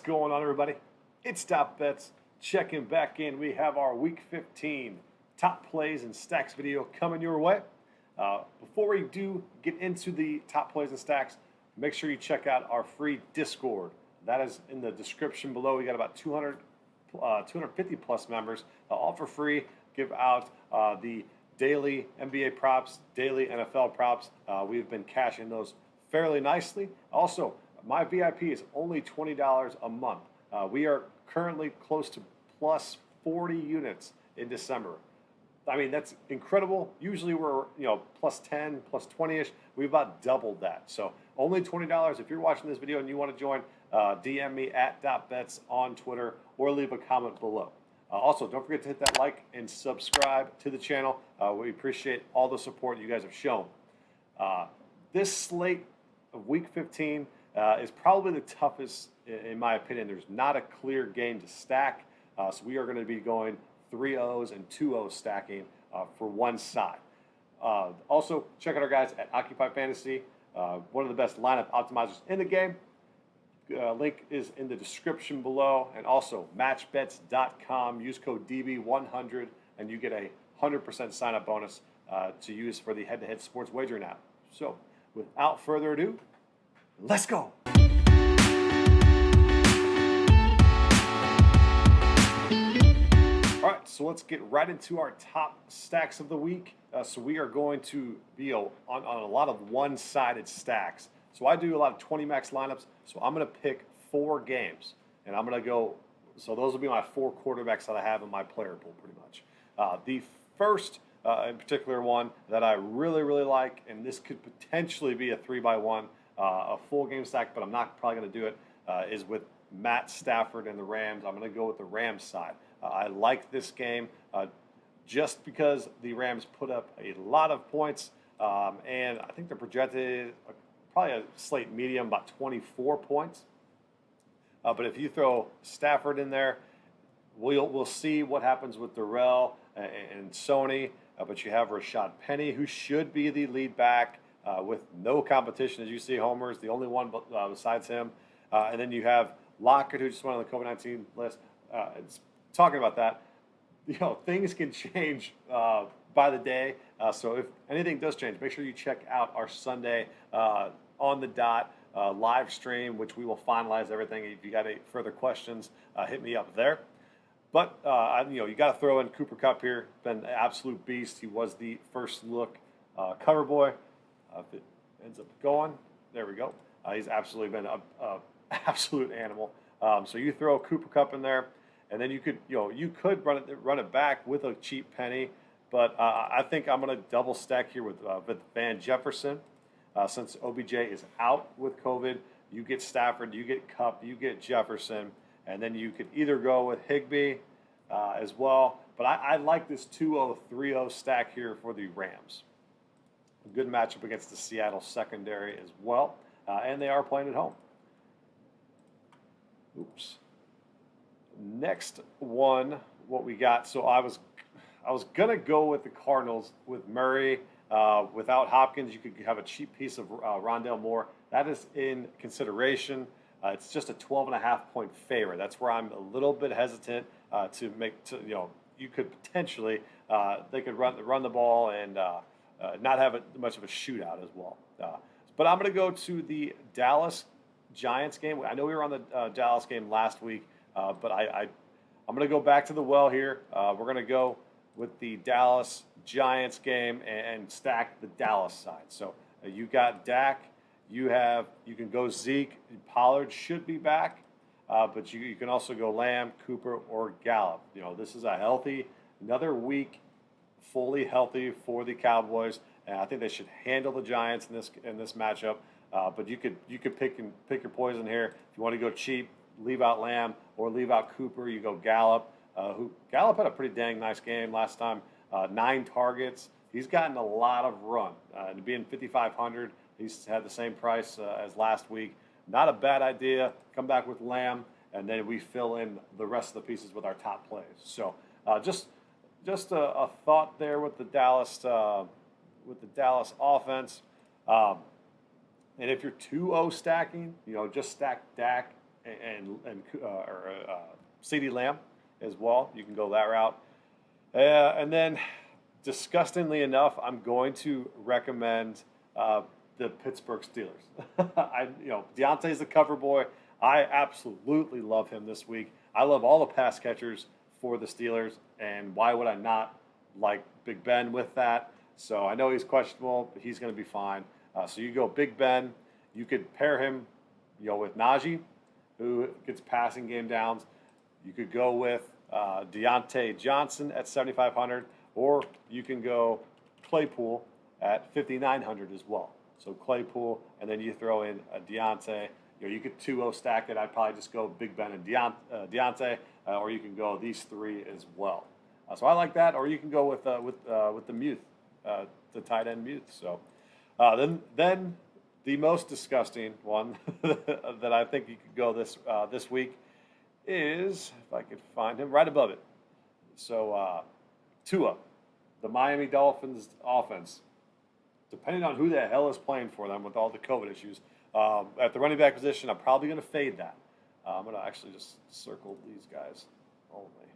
going on, everybody? It's Top Bets checking back in. We have our Week 15 top plays and stacks video coming your way. Before we do get into the top plays and stacks, make sure you check out our free Discord. That is in the description below. We got about 250 plus members, all for free. Give out the daily NBA props, daily NFL props. We've been cashing those fairly nicely. Also, my VIP is only $20 a month. We are currently close to plus 40 units in December. I mean, that's incredible. Usually we're, plus 10, plus 20-ish. We've about doubled that. So only $20. If you're watching this video and you want to join, DM me at .bets on Twitter or leave a comment below. Also, don't forget to hit that like and subscribe to the channel. We appreciate all the support you guys have shown. This slate of Week 15 is probably the toughest, in my opinion. There's not a clear game to stack, so we are going to be going 3-0s and 2-0 stacking for one side. Also, check out our guys at Occupy Fantasy, one of the best lineup optimizers in the game. Link is in the description below, and also matchbets.com. Use code DB100 and you get a 100% sign-up bonus to use for the head-to-head sports wagering app. So, without further ado, let's go. All right, so let's get right into our top stacks of the week. So we are going to be on a lot of one-sided stacks. So I do a lot of 20 max lineups. So I'm going to pick 4 games, and I'm going to go. So those will be my 4 quarterbacks that I have in my player pool, pretty much. The first, in particular, one that I really, really like, and this could potentially be a 3x1, a full game stack, but I'm not probably going to do it, is with Matt Stafford and the Rams. I'm going to go with the Rams side. I like this game just because the Rams put up a lot of points, and I think they're projected probably a slate medium, about 24 points. But if you throw Stafford in there, we'll see what happens with Darrell and Sony. But you have Rashad Penny, who should be the lead back with no competition. As you see, Homer's the only one besides him. And then you have Lockett, who just went on the COVID-19 list. Talking about that, things can change by the day. So if anything does change, make sure you check out our Sunday on the dot live stream, which we will finalize everything. If you got any further questions, hit me up there. But you got to throw in Cooper KUPP here. Been an absolute beast. He was the first look cover boy. If it ends up going, there we go. He's absolutely been an absolute animal. So you throw Cooper KUPP in there. And then you could run it back with a cheap Penny, but I think I'm going to double stack here with Van Jefferson. Since OBJ is out with COVID, you get Stafford, you get KUPP, you get Jefferson, and then you could either go with Higbee as well. But I like this 2-0, 3-0 stack here for the Rams. A good matchup against the Seattle secondary as well, and they are playing at home. Oops. Next one, what we got. So I was gonna go with the Cardinals with Murray. Without Hopkins, you could have a cheap piece of Rondale Moore. That is in consideration. It's just a 12.5-point favorite. That's where I'm a little bit hesitant to make. You could potentially they could run the ball and not have much of a shootout as well. But I'm gonna go to the Dallas Giants game. I know we were on the Dallas game last week. But I'm going to go back to the well here. We're going to go with the Dallas Giants game and stack the Dallas side. So you got Dak. You can go Zeke. Pollard should be back, but you can also go Lamb, Cooper, or Gallup. This is another week fully healthy for the Cowboys, and I think they should handle the Giants in this matchup. But you could pick your poison here. If you want to go cheap, leave out Lamb or leave out Cooper, you go Gallup. Gallup had a pretty dang nice game last time. 9 targets. He's gotten a lot of run. And being 5,500, he's had the same price as last week. Not a bad idea. Come back with Lamb, and then we fill in the rest of the pieces with our top plays. So just a thought there with the Dallas offense. And if you're 2-0 stacking, just stack Dak CeeDee Lamb as well. You can go that route. And then, disgustingly enough, I'm going to recommend the Pittsburgh Steelers. Deontay's the cover boy. I absolutely love him this week. I love all the pass catchers for the Steelers, and why would I not like Big Ben with that? So I know he's questionable, but he's going to be fine. So you go Big Ben. You could pair him, with Najee, who gets passing game downs. You could go with Deontay Johnson at 7,500, or you can go Claypool at 5,900 as well. So Claypool, and then you throw in a Deontay. You could 2-0 stack it. I'd probably just go Big Ben and Deontay, or you can go these three as well. So I like that. Or you can go with the Muth, the tight end Muth. So then the most disgusting one that I think you could go this week is, if I could find him, right above it. So Tua, the Miami Dolphins offense. Depending on who the hell is playing for them with all the COVID issues, at the running back position, I'm probably going to fade that. I'm going to actually just circle these guys only.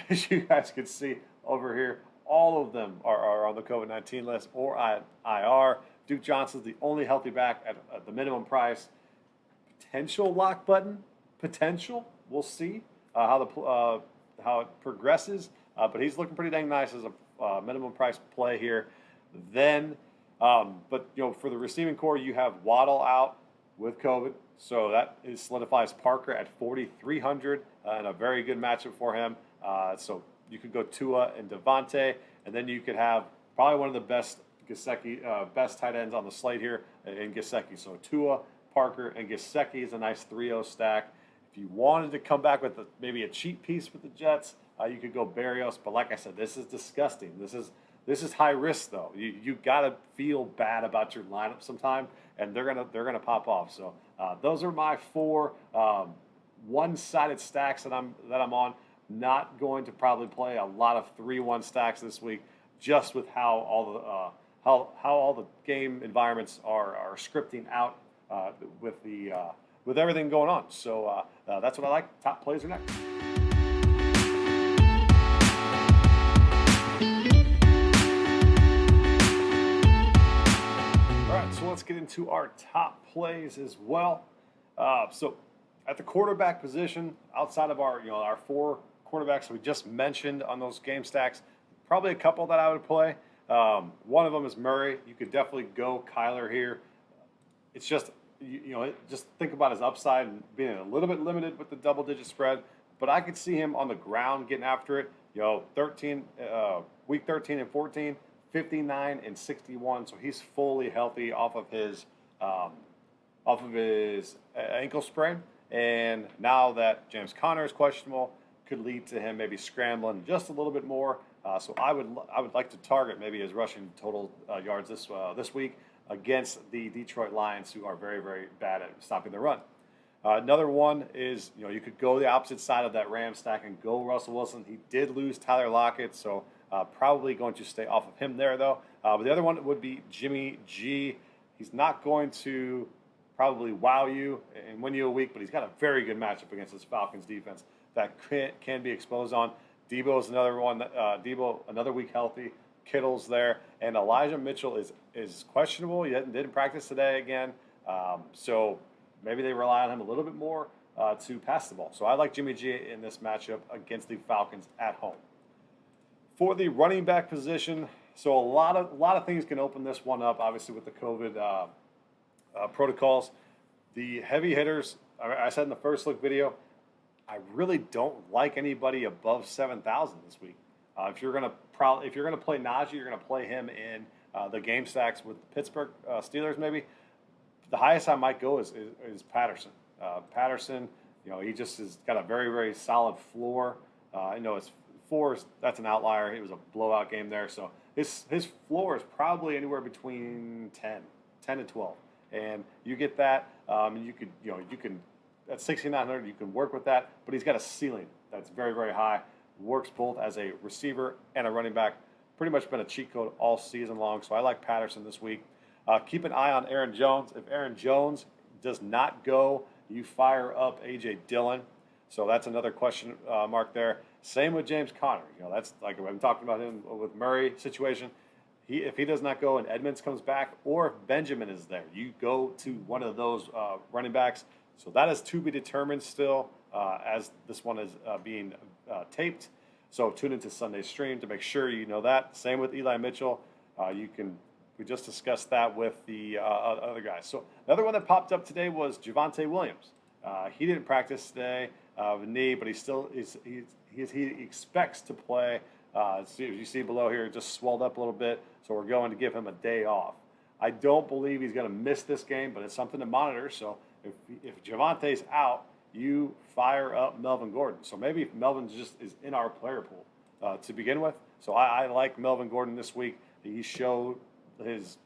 As you guys can see over here, all of them are on the COVID-19 list or IR. Duke Johnson's the only healthy back at the minimum price. Potential lock button, potential. We'll see how it progresses. But he's looking pretty dang nice as a minimum price play here. Then, but for the receiving core, you have Waddle out with COVID, so that solidifies Parker at 4,300 and a very good matchup for him. So you could go Tua and DAVANTE, and then you could have probably one of the best tight ends on the slate here in Gesicki. So Tua, Parker, and Gesicki is a nice 3-0 stack. If you wanted to come back with maybe a cheap piece with the Jets, you could go Berrios. But like I said, this is disgusting. This is high risk though. You gotta feel bad about your lineup sometime, and they're gonna pop off. So those are my 4 one-sided stacks that I'm on. Not going to probably play a lot of 3-1 stacks this week, just with how all the game environments are scripting out with everything going on. So that's what I like. Top plays are next. So let's get into our top plays as well. So at the quarterback position, outside of our 4 quarterbacks we just mentioned on those game stacks, probably a couple that I would play. One of them is Murray. You could definitely go Kyler here. It's just just think about his upside and being a little bit limited with the double-digit spread. But I could see him on the ground getting after it. Week 13 and 14. 59 and 61, so he's fully healthy off of his ankle sprain. And now that James Conner is questionable, could lead to him maybe scrambling just a little bit more. So I would like to target maybe his rushing total yards this week against the Detroit Lions, who are very, very bad at stopping the run. Another one is you could go the opposite side of that Ram stack and go Russell Wilson. He did lose Tyler Lockett, so probably going to stay off of him there, though. But the other one would be Jimmy G. He's not going to probably wow you and win you a week, but he's got a very good matchup against this Falcons defense that can be exposed on. Debo's another one. Debo, another week healthy. Kittle's there. And Elijah Mitchell is questionable. He didn't practice today again. So maybe they rely on him a little bit more to pass the ball. So I like Jimmy G in this matchup against the Falcons at home. For the running back position, so a lot of things can open this one up, obviously with the COVID protocols. The heavy hitters, I said in the first look video, I really don't like anybody above 7,000 this week. If you're gonna play Najee, you're gonna play him in the game stacks with the Pittsburgh Steelers maybe. The highest I might go is Patterson. Patterson, he just has got a very, very solid floor. His floor that's an outlier. It was a blowout game there, so his floor is probably anywhere between 10 to 12, and you get that. You can at 6,900 you can work with that, but he's got a ceiling that's very, very high. Works both as a receiver and a running back. Pretty much been a cheat code all season long, so I like Patterson this week. Keep an eye on Aaron Jones. If Aaron Jones does not go, you fire up A.J. Dillon. So that's another question mark there. Same with James Conner. That's like I've been talking about him with Murray situation. If he does not go and Edmonds comes back, or if Benjamin is there, you go to one of those running backs. So that is to be determined still as this one is being taped. So tune into Sunday's stream to make sure you know that. Same with Eli Mitchell. We just discussed that with the other guys. So another one that popped up today was Javonte Williams. He didn't practice today with knee, but he expects to play. As you see below here, it just swelled up a little bit, so we're going to give him a day off. I don't believe he's going to miss this game, but it's something to monitor. So if Javonte's out, you fire up Melvin Gordon. So maybe Melvin just is in our player pool to begin with. So I like Melvin Gordon this week. He showed his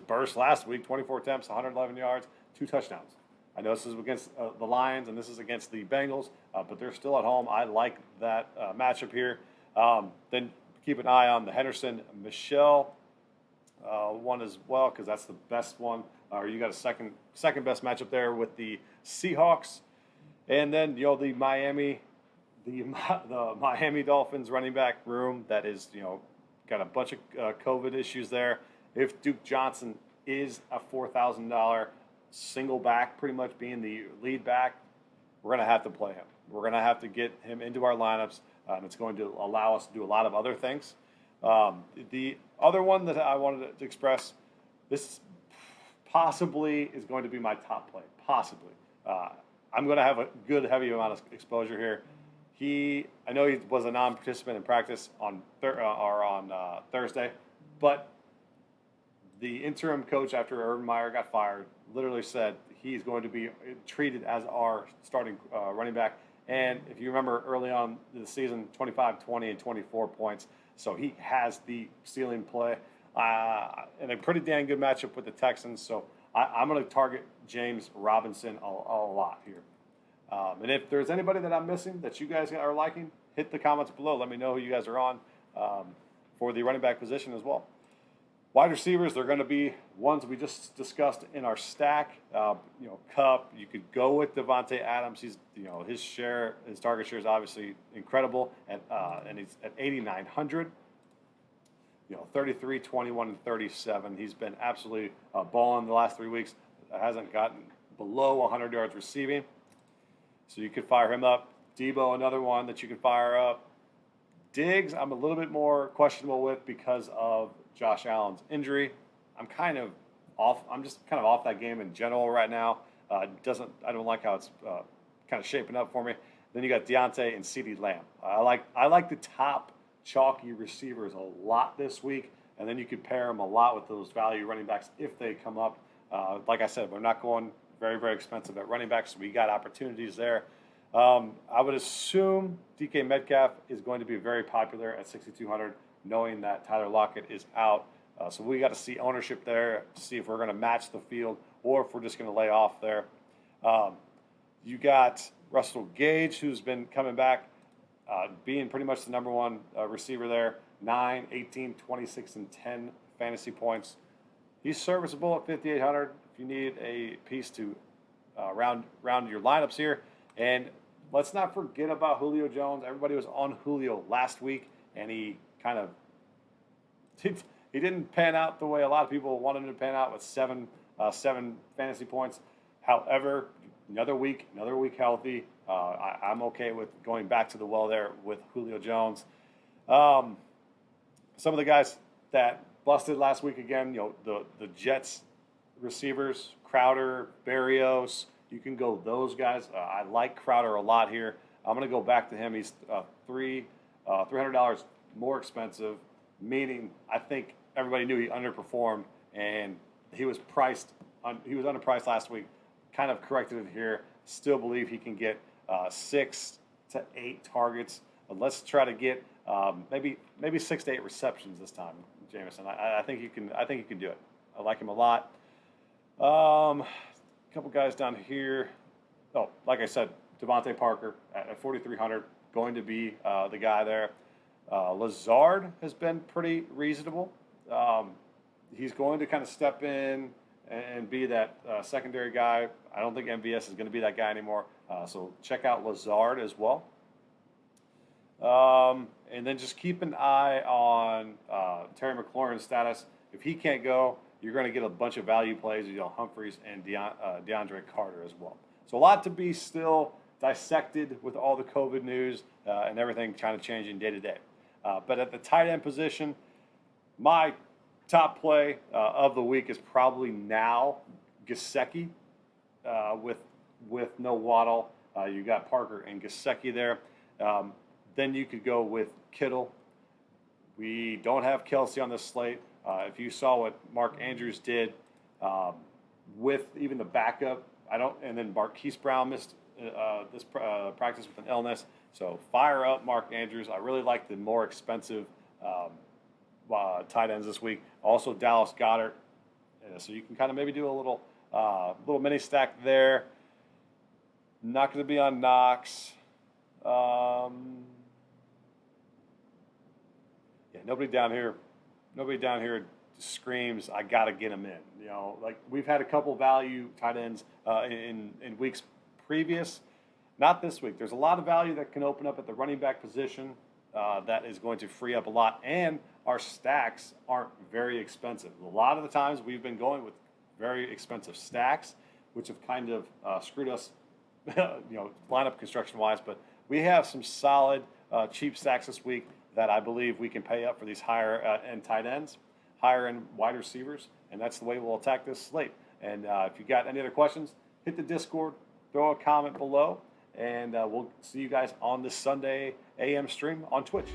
burst last week, 24 attempts, 111 yards, 2 touchdowns. I know this is against the Lions and this is against the Bengals, but they're still at home. I like that matchup here. Then keep an eye on the Henderson-Michel one as well, because that's the best one. You got a second best matchup there with the Seahawks, and then the Miami Dolphins running back room that is got a bunch of COVID issues there. If Duke Johnson is a $4,000 single back, pretty much being the lead back, we're going to have to play him. We're going to have to get him into our lineups, and it's going to allow us to do a lot of other things. The other one that I wanted to express, this possibly is going to be my top play. Possibly. I'm going to have a good, heavy amount of exposure here. I know he was a non-participant in practice on Thursday, but the interim coach after Urban Meyer got fired literally said he's going to be treated as our starting running back. And if you remember early on in the season, 25, 20, and 24 points. So he has the ceiling play and a pretty dang good matchup with the Texans. So I'm going to target James Robinson a lot here. And if there's anybody that I'm missing that you guys are liking, hit the comments below. Let me know who you guys are on for the running back position as well. Wide receivers, they're going to be ones we just discussed in our stack. KUPP, you could go with Davante Adams. He's, his target share is obviously incredible, and he's at 8,900. 33, 21, and 37. He's been absolutely balling the last 3 weeks. Hasn't gotten below 100 yards receiving. So you could fire him up. Debo, another one that you can fire up. Diggs, I'm a little bit more questionable with because of Josh Allen's injury. I'm kind of off. I'm just kind of off that game in general right now. I don't like how it's kind of shaping up for me. Then you got Deontay and CeeDee Lamb. I like the top chalky receivers a lot this week, and then you could pair them a lot with those value running backs if they come up. Like I said, we're not going very, very expensive at running backs, so we got opportunities there. I would assume DK Metcalf is going to be very popular at 6,200, knowing that Tyler Lockett is out. So we got to see ownership there to see if we're going to match the field or if we're just going to lay off there. You got Russell Gage, who's been coming back, being pretty much the number one receiver there. 9, 18, 26, and 10 fantasy points. He's serviceable at 5,800 if you need a piece to round your lineups here. And let's not forget about Julio Jones. Everybody was on Julio last week, and he kind of he didn't pan out the way a lot of people wanted him to pan out with seven fantasy points. However, another week healthy. I'm okay with going back to the well there with Julio Jones. Some of the guys that busted last week again, the Jets receivers, Crowder, Berrios. You can go those guys. I like Crowder a lot here. I'm going to go back to him. He's $300 more expensive, meaning I think everybody knew he underperformed, and he was underpriced last week. Kind of corrected it here. Still believe he can get 6 to 8 targets. But let's try to get maybe 6 to 8 receptions this time, Jamison. I think you can. I think you can do it. I like him a lot. A couple guys down here. Oh, like I said, Devontae Parker at 4,300, going to be the guy there. Lazard has been pretty reasonable. He's going to kind of step in and be that secondary guy. I don't think MVS is going to be that guy anymore. So check out Lazard as well. And then just keep an eye on Terry McLaurin's status. If he can't go, you're going to get a bunch of value plays, Humphreys and DeAndre Carter as well. So a lot to be still dissected with all the COVID news and everything kind of changing day to day. But at the tight end position, my top play of the week is probably now Gesicki with no Waddle. You got Parker and Gesicki there. Then you could go with Kittle. We don't have Kelsey on this slate. If you saw what Mark Andrews did with even the backup, and then Marquise Brown missed this practice with an illness. So fire up Mark Andrews. I really like the more expensive tight ends this week. Also Dallas Goedert. So you can kind of maybe do a little mini stack there. Not going to be on Knox. Nobody down here screams, I got to get him in. Like we've had a couple value tight ends in weeks previous. Not this week. There's a lot of value that can open up at the running back position that is going to free up a lot, and our stacks aren't very expensive. A lot of the times we've been going with very expensive stacks, which have kind of screwed us, lineup construction-wise. But we have some solid cheap stacks this week that I believe we can pay up for these higher end tight ends, higher end wide receivers, and that's the way we'll attack this slate. And if you got any other questions, hit the Discord, throw a comment below, and we'll see you guys on this Sunday AM stream on Twitch.